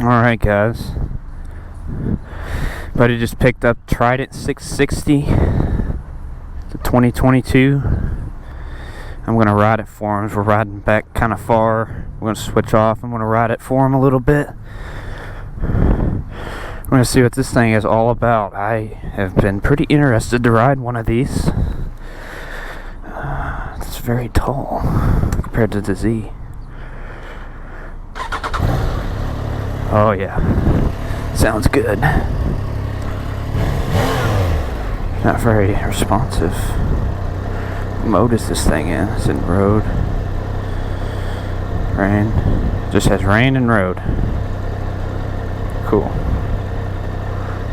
Alright guys, buddy just picked up Trident 660, the 2022. I'm gonna ride it for him. We're riding back kind of far. We're gonna switch off. I'm gonna ride it for him a little bit. We're gonna see what this thing is all about. I have been pretty interested to ride one of these. It's very tall compared to the Z. Oh yeah, sounds good. Not very responsive. What mode is this thing in? It's in road. Rain. Just has rain and road. Cool.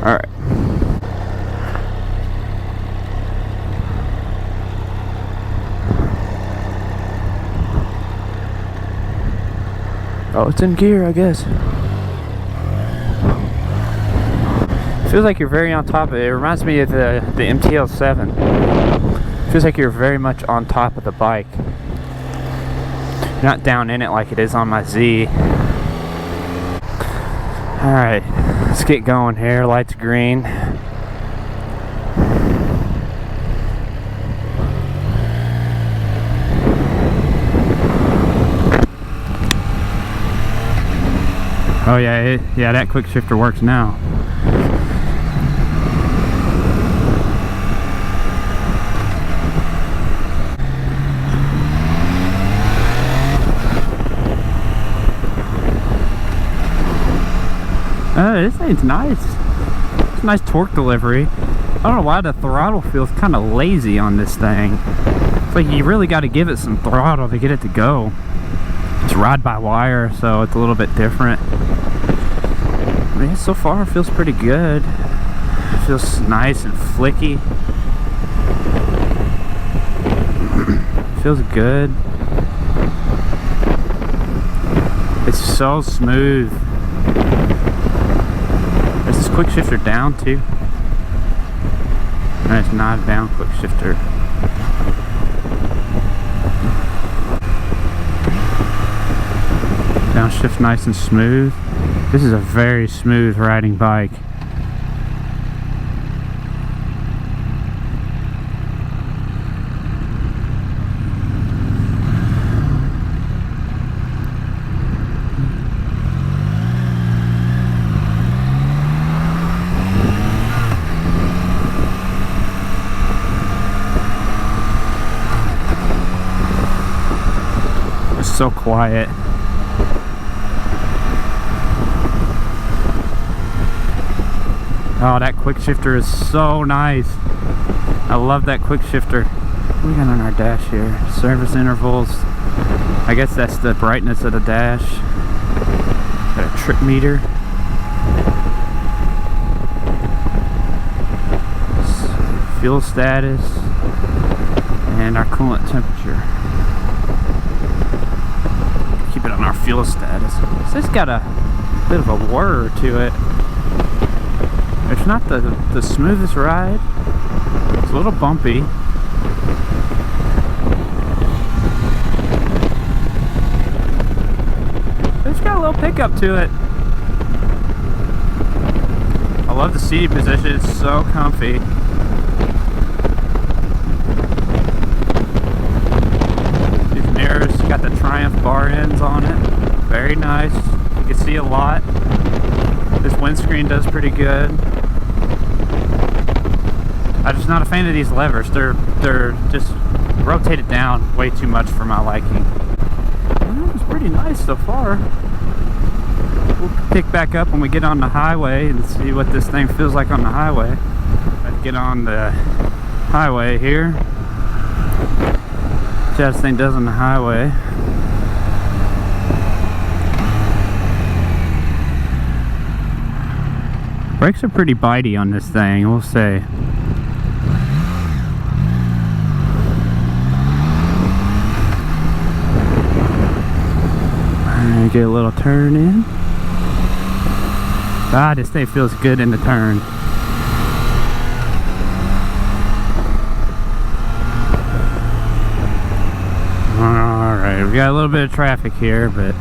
Alright. Oh, it's in gear, I guess. Feels like you're very on top of it. It reminds me of the MTL7. Feels like you're very much on top of the bike. You're not down in it like it is on my Z. Alright, let's get going here. Light's green. Oh yeah, that quick shifter works now. This thing's nice. It's a nice torque delivery. I don't know why the throttle feels kind of lazy on this thing. It's like you really got to give it some throttle to get it to go. It's ride by wire, so it's a little bit different. I mean, so far it feels pretty good. It feels nice and flicky. Feels good. It's so smooth. Is this quick shifter down too? No, it's not down quick shifter. Downshift nice and smooth. This is a very smooth riding bike. It's so quiet. Oh, that quick shifter is so nice. I love that quick shifter. What do we got on our dash here? Service intervals. I guess that's the brightness of the dash. Got a trip meter. Fuel status. And our coolant temperature. Keep it on our fuel status. So it's got a bit of a whir to it. It's not the smoothest ride. It's a little bumpy. It's got a little pickup to it. I love the seating position. It's so comfy. These mirrors got the Triumph bar ends on it. Very nice. You can see a lot. This windscreen does pretty good. I'm just not a fan of these levers. They're just rotated down way too much for my liking. It's pretty nice so far. We'll pick back up when we get on the highway and see what this thing feels like on the highway. Let's get on the highway here. See how this thing does on the highway. Brakes are pretty bitey on this thing, we'll say. Alright, get a little turn in. Ah, this thing feels good in the turn. Alright, we got a little bit of traffic here, but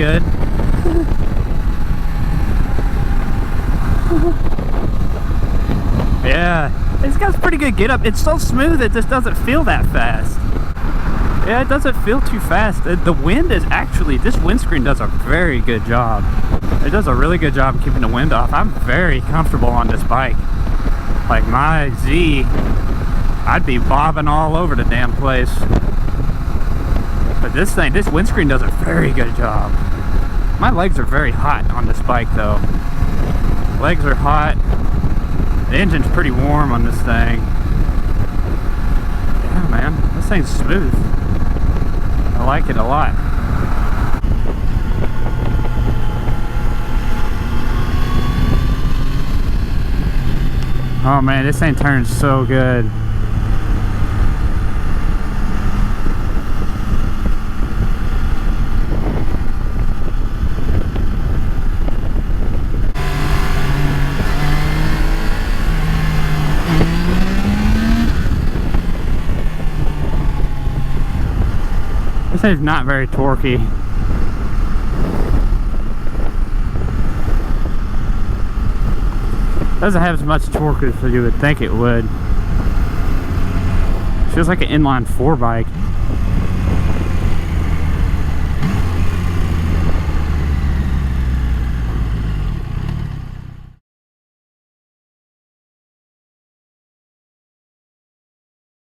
good. Yeah, it's got pretty good get up. It's so smooth it just doesn't feel that fast. Yeah, it doesn't feel too fast. The wind is actually, this windscreen does a very good job. It does a really good job keeping the wind off. I'm very comfortable on this bike. Like my Z, I'd be bobbing all over the damn place. But this thing, this windscreen does a very good job. My legs are very hot on this bike though. Legs are hot. The engine's pretty warm on this thing. Yeah, man, this thing's smooth. I like it a lot. Oh man, this thing turns so good. This thing's not very torquey. Doesn't have as much torque as you would think it would. Feels like an inline 4 bike.